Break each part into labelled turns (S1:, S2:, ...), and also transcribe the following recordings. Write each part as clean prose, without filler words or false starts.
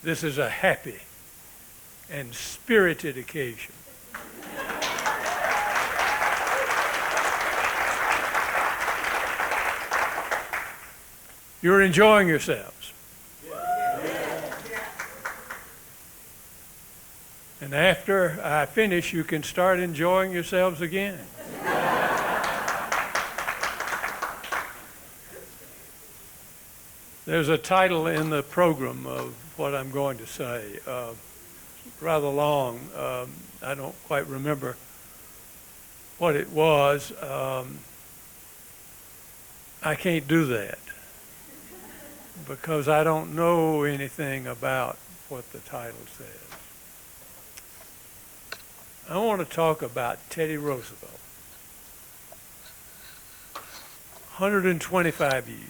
S1: This is a happy and spirited occasion. You're enjoying yourselves. And after I finish, you can start enjoying yourselves again. There's a title in the program of what I'm going to say, rather long. I don't quite remember what it was. I can't do that because I don't know anything about what the title says. I want to talk about Teddy Roosevelt. 125 years.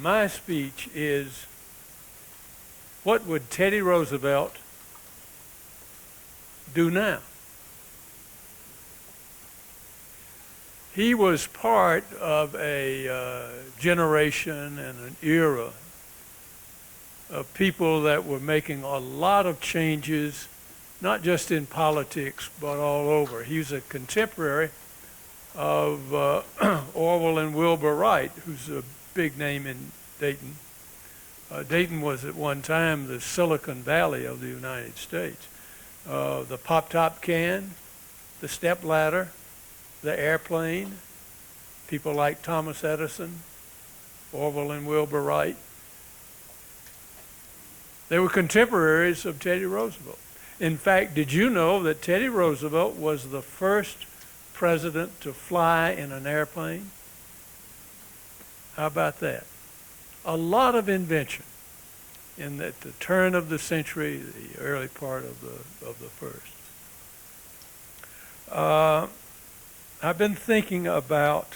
S1: My speech is, what would Teddy Roosevelt do now? He was part of a generation and an era of people that were making a lot of changes, not just in politics, but all over. He's a contemporary of Orville and Wilbur Wright, who's a big name in Dayton. Dayton was at one time the Silicon Valley of the United States. The pop-top can, the stepladder, the airplane, people like Thomas Edison, Orville and Wilbur Wright. They were contemporaries of Teddy Roosevelt. In fact, did you know that Teddy Roosevelt was the first president to fly in an airplane? How about that? A lot of invention in the turn of the century, the early part of the first. I've been thinking about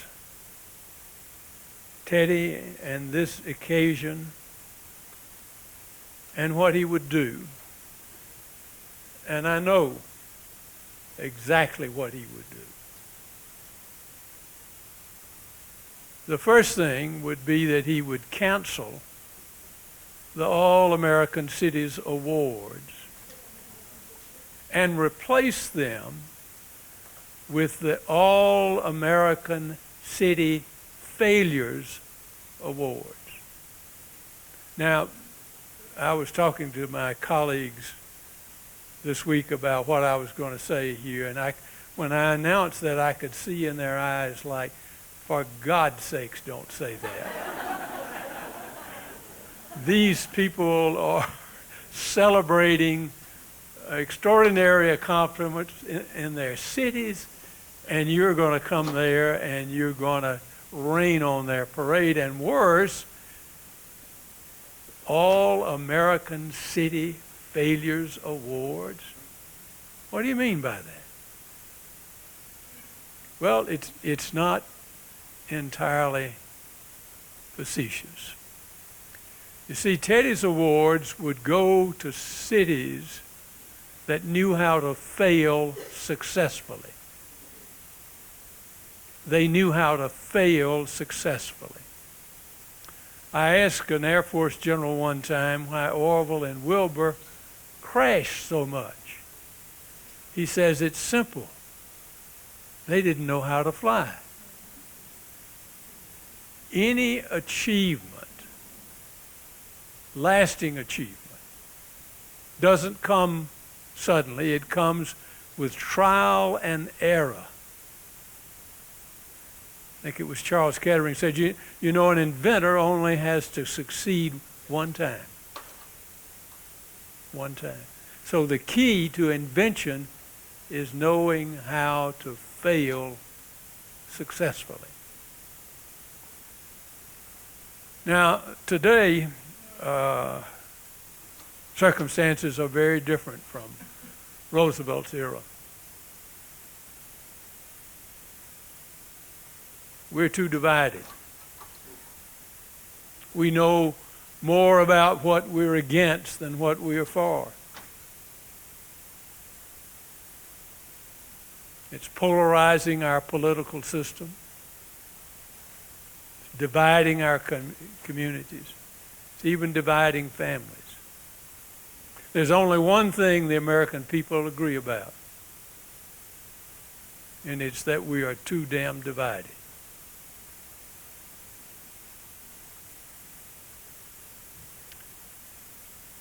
S1: Teddy and this occasion and what he would do. And I know exactly what he would do. The first thing would be that he would cancel the All-American Cities Awards and replace them with the All-American City Failures Awards. Now, I was talking to my colleagues this week about what I was going to say here, and when I announced that, I could see in their eyes like, for God's sakes, don't say that. These people are celebrating extraordinary accomplishments in their cities, and you're going to come there and you're going to rain on their parade. And worse, All-American City Failures Awards. What do you mean by that? Well, it's not entirely facetious. You see, Teddy's Awards would go to cities that knew how to fail successfully. They knew how to fail successfully. I asked an Air Force general one time why Orville and Wilbur crashed so much. He says, it's simple. They didn't know how to fly. Any achievement, lasting achievement, doesn't come suddenly. It comes with trial and error. I think it was Charles Kettering said, you know, an inventor only has to succeed one time. One time. So the key to invention is knowing how to fail successfully. Now, today, circumstances are very different from Roosevelt's era. We're too divided. We know more about what we're against than what we are for. It's polarizing our political system. It's dividing our communities. It's even dividing families. There's only one thing the American people agree about, and it's that we are too damn divided.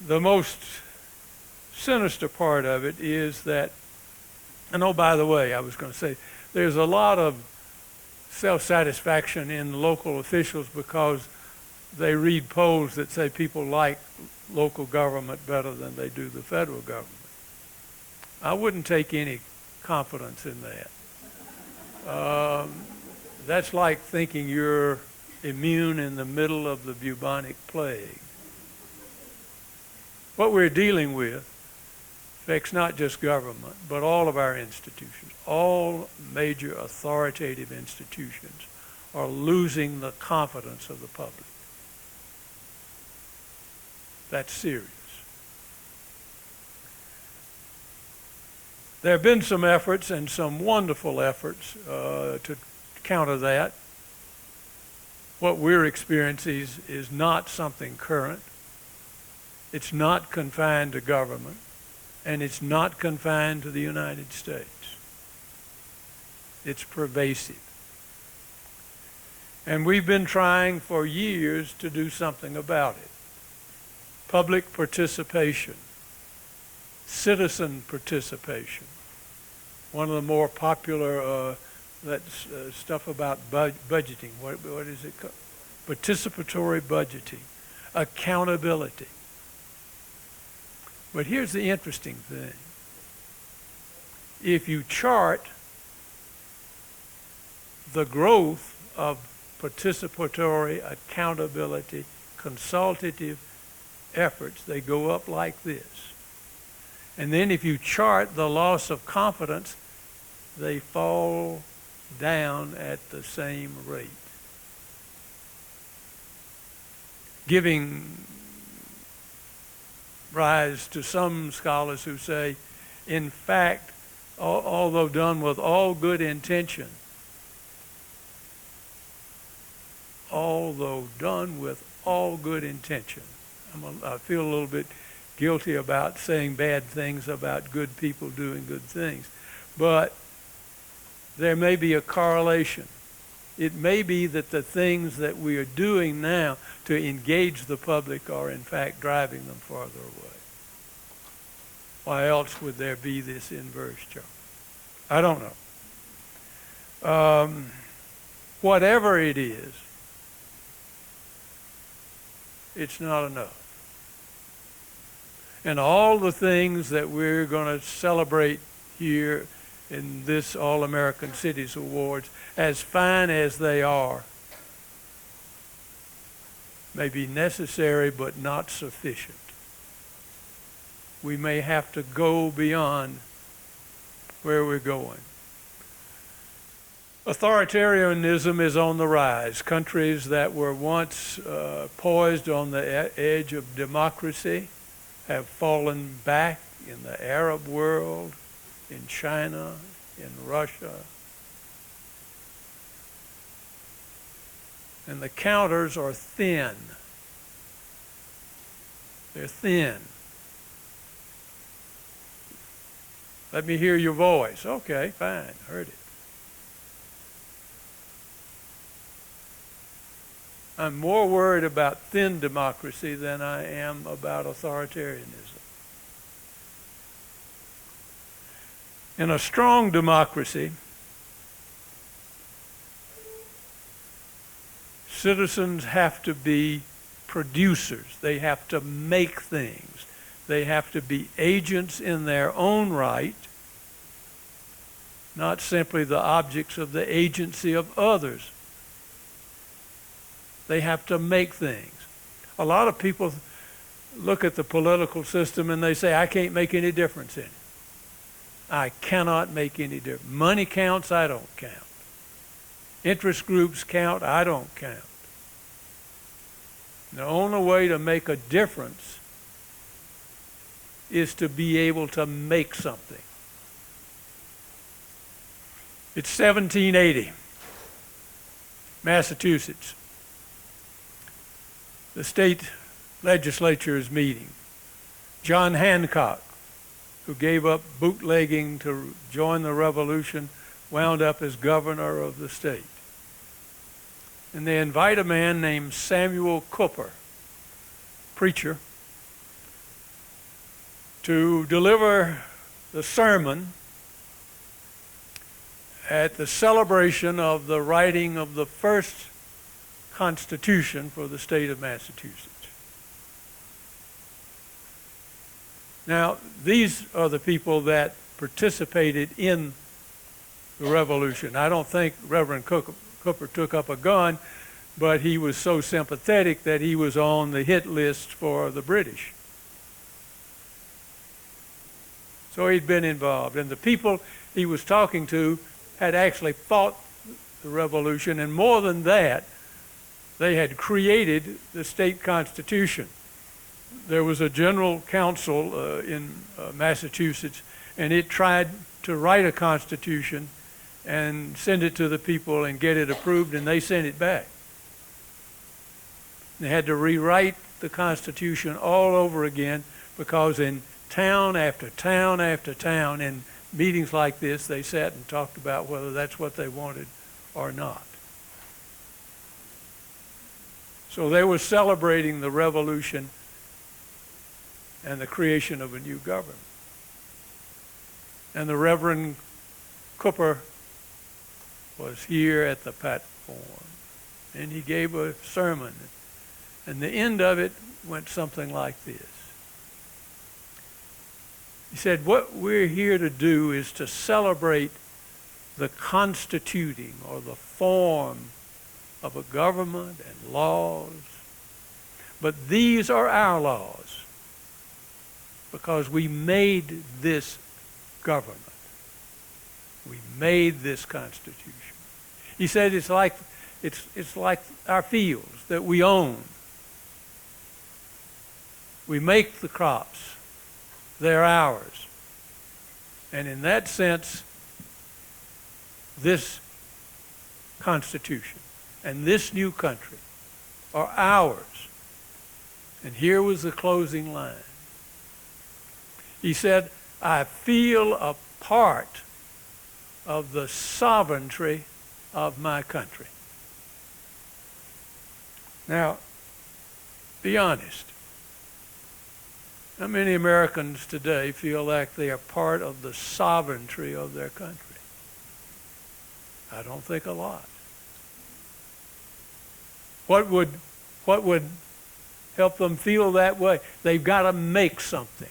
S1: The most sinister part of it is that, and oh, by the way, I was going to say, there's a lot of self-satisfaction in local officials because they read polls that say people like local government better than they do the federal government. I wouldn't take any confidence in that. That's like thinking you're immune in the middle of the bubonic plague. What we're dealing with affects not just government, but all of our institutions. All major authoritative institutions are losing the confidence of the public. That's serious. There have been some efforts, and some wonderful efforts, to counter that. What we're experiencing is not something current. It's not confined to government, and it's not confined to the United States. It's pervasive. And we've been trying for years to do something about it. Public participation, citizen participation. One of the more popular stuff about budgeting. What is it called? Participatory budgeting, accountability. But here's the interesting thing. If you chart the growth of participatory, accountability, consultative efforts, they go up like this. And then if you chart the loss of confidence, they fall down at the same rate. Giving rise to some scholars who say, in fact, although done with all good intention, I feel a little bit guilty about saying bad things about good people doing good things, but there may be a correlation. It may be that the things that we are doing now to engage the public are in fact driving them farther away. Why else would there be this inverse chart? I don't know. Whatever it is, it's not enough. And all the things that we're going to celebrate here in this All-American Cities Awards, as fine as they are, may be necessary but not sufficient. We may have to go beyond where we're going. Authoritarianism is on the rise. Countries that were once poised on the edge of democracy have fallen back in the Arab world, in China, in Russia. And the counters are thin. They're thin. Let me hear your voice. Okay, fine, heard it. I'm more worried about thin democracy than I am about authoritarianism. In a strong democracy, citizens have to be producers. They have to make things. They have to be agents in their own right, not simply the objects of the agency of others. They have to make things. A lot of people look at the political system and they say, I can't make any difference in it. I cannot make any difference. Money counts, I don't count. Interest groups count, I don't count. The only way to make a difference is to be able to make something. It's 1780, Massachusetts. the state legislature is meeting. John Hancock, who gave up bootlegging to join the revolution, wound up as governor of the state. And they invite a man named Samuel Cooper, preacher, to deliver the sermon at the celebration of the writing of the first Constitution for the state of Massachusetts. Now, these are the people that participated in the revolution. I don't think Reverend Cooper took up a gun, but he was so sympathetic that he was on the hit list for the British. So he'd been involved. And the people he was talking to had actually fought the revolution, and more than that, they had created the state constitution. There was a general council in Massachusetts, and it tried to write a constitution and send it to the people and get it approved, and they sent it back. They had to rewrite the Constitution all over again because in town after town after town, in meetings like this, they sat and talked about whether that's what they wanted or not. So they were celebrating the revolution and the creation of a new government. And the Reverend Cooper was here at the platform, and he gave a sermon. And the end of it went something like this. He said, what we're here to do is to celebrate the constituting or the form of a government and laws. But these are our laws because we made this government. We made this Constitution. He said it's like our fields that we own. We make the crops. They're ours. And in that sense, this Constitution and this new country are ours. And here was the closing line. He said, I feel a part of the sovereignty of my country. Now, be honest. How many Americans today feel like they are part of the sovereignty of their country? I don't think a lot. What would help them feel that way? They've got to make something.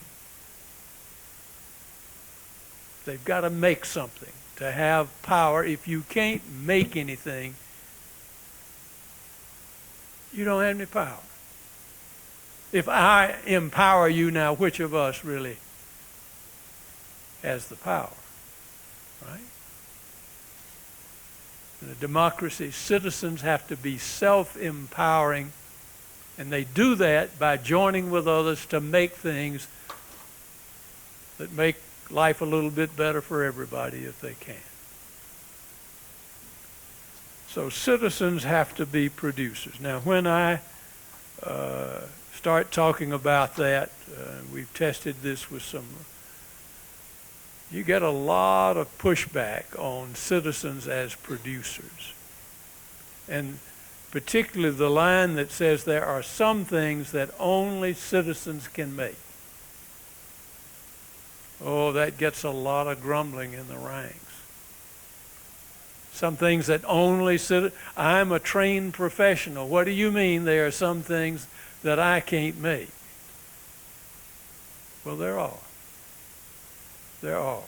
S1: They've got to make something to have power. If you can't make anything, you don't have any power. If I empower you now, which of us really has the power, right? In a democracy, citizens have to be self-empowering, and they do that by joining with others to make things that make life a little bit better for everybody if they can. So citizens have to be producers. Now, when I start talking about that, we've tested this with some, you get a lot of pushback on citizens as producers. And particularly the line that says there are some things that only citizens can make. Oh, that gets a lot of grumbling in the ranks. Some things that only I'm a trained professional. What do you mean there are some things that I can't make? Well, there are. There are.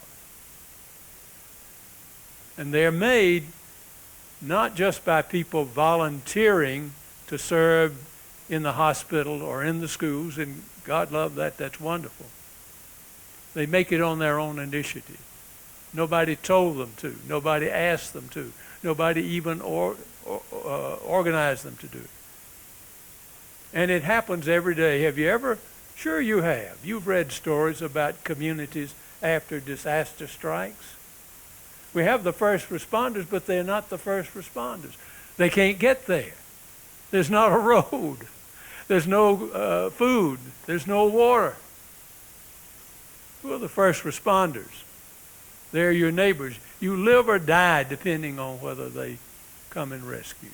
S1: And they're made not just by people volunteering to serve in the hospital or in the schools, and God love that, that's wonderful. They make it on their own initiative. Nobody told them to. Nobody asked them to. Nobody even organized them to do it. And it happens every day. Have you ever? Sure you have. You've read stories about communities after disaster strikes. We have the first responders, but they're not the first responders. They can't get there. There's not a road. There's no food. There's no water. Who are the first responders? They're your neighbors. You live or die depending on whether they come and rescue.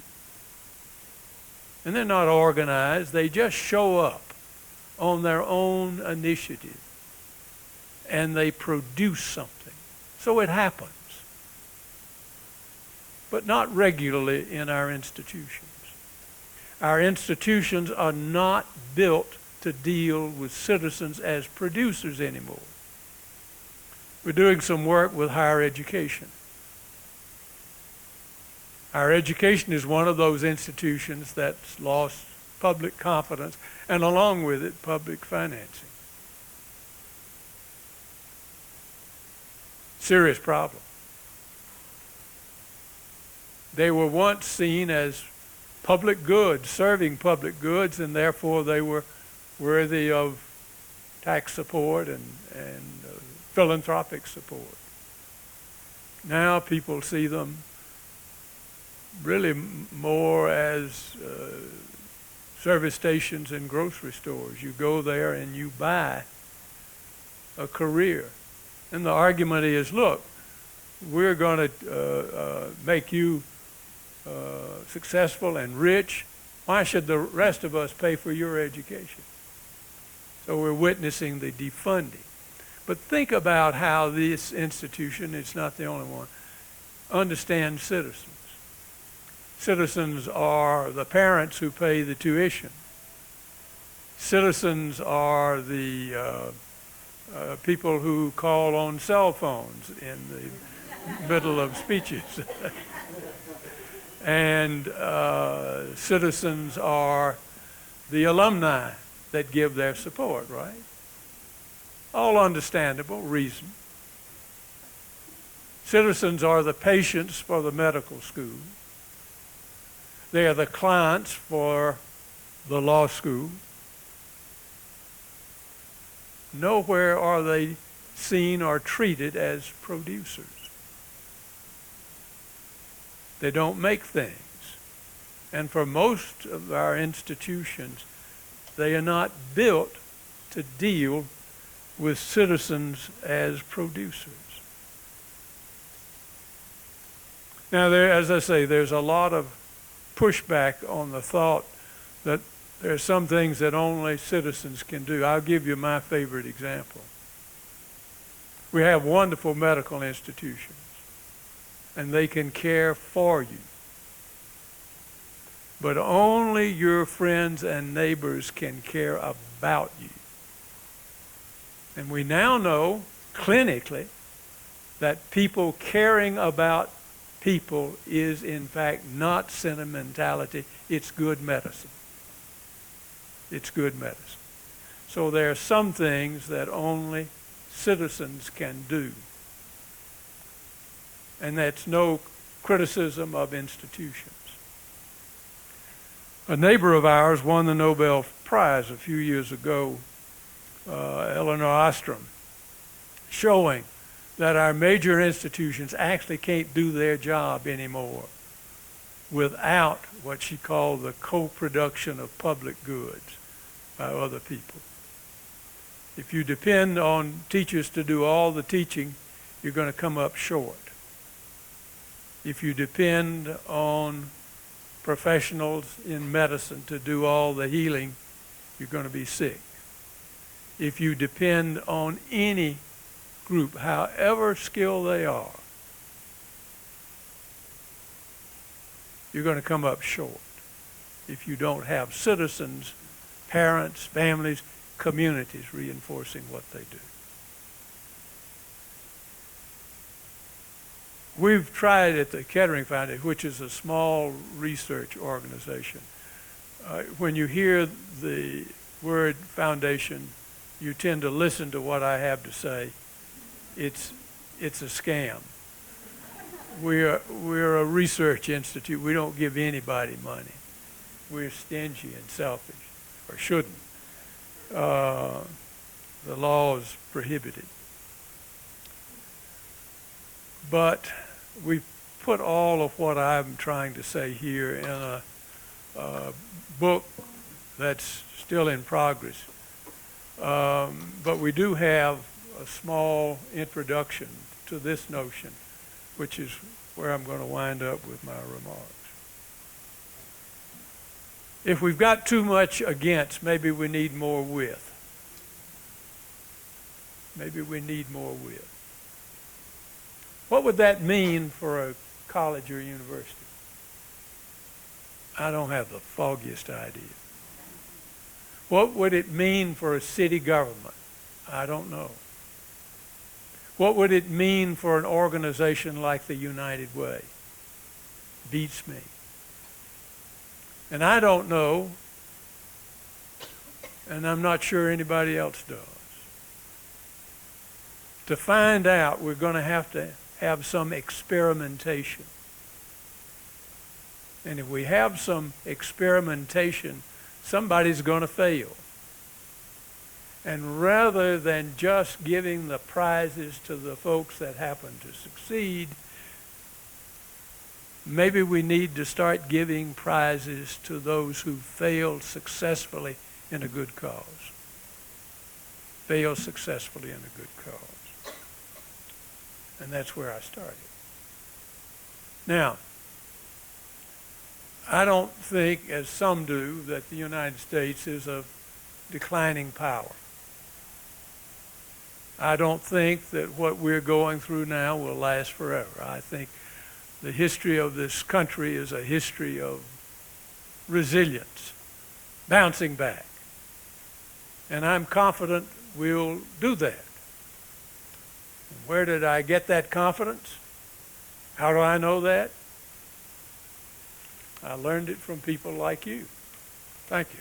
S1: And they're not organized. They just show up on their own initiative. And they produce something. So it happens. But not regularly in our institutions. Our institutions are not built to deal with citizens as producers anymore. We're doing some work with higher education. Higher education is one of those institutions that's lost public confidence, and along with it, public financing. Serious problem. They were once seen as public goods, serving public goods, and therefore they were worthy of tax support and philanthropic support. Now people see them really more as service stations and grocery stores. You go there and you buy a career. And the argument is, look, we're going to make you successful and rich. Why should the rest of us pay for your education? So we're witnessing the defunding. But think about how this institution, it's not the only one, understands citizens. Citizens are the parents who pay the tuition. Citizens are the people who call on cell phones in the middle of speeches. And citizens are the alumni that give their support, right? All understandable reason. Citizens are the patients for the medical school. They are the clients for the law school. Nowhere are they seen or treated as producers. They don't make things. And for most of our institutions, they are not built to deal with citizens as producers. Now, as I say, there's a lot of pushback on the thought that there are some things that only citizens can do. I'll give you my favorite example. We have wonderful medical institutions, and they can care for you. But only your friends and neighbors can care about you. And we now know, clinically, that people caring about people is in fact not sentimentality, it's good medicine. It's good medicine. So there are some things that only citizens can do. And that's no criticism of institutions. A neighbor of ours won the Nobel Prize a few years ago, Eleanor Ostrom, showing that our major institutions actually can't do their job anymore without what she called the co-production of public goods by other people. If you depend on teachers to do all the teaching, you're going to come up short. If you depend on professionals in medicine to do all the healing, you're going to be sick. If you depend on any group, however skilled they are, you're going to come up short if you don't have citizens, parents, families, communities reinforcing what they do. We've tried at the Kettering Foundation, which is a small research organization. When you hear the word foundation, you tend to listen to what I have to say. It's a scam. We're a research institute. We don't give anybody money. We're stingy and selfish, or shouldn't. The law is prohibited. But we put all of what I'm trying to say here in a book That's still in progress. But we do have a small introduction to this notion, which is where I'm going to wind up with my remarks. If we've got too much against, maybe we need more with. Maybe we need more with. What would that mean for a college or university? I don't have the foggiest idea. What would it mean for a city government? I don't know. What would it mean for an organization like the United Way? Beats me. And I don't know, and I'm not sure anybody else does. To find out, we're going to have some experimentation. And if we have some experimentation, somebody's going to fail. And rather than just giving the prizes to the folks that happen to succeed, maybe we need to start giving prizes to those who failed successfully in a good cause. Failed successfully in a good cause. And that's where I started. Now, I don't think, as some do, that the United States is a declining power. I don't think that what we're going through now will last forever. I think the history of this country is a history of resilience, bouncing back. And I'm confident we'll do that. And where did I get that confidence? How do I know that? I learned it from people like you. Thank you.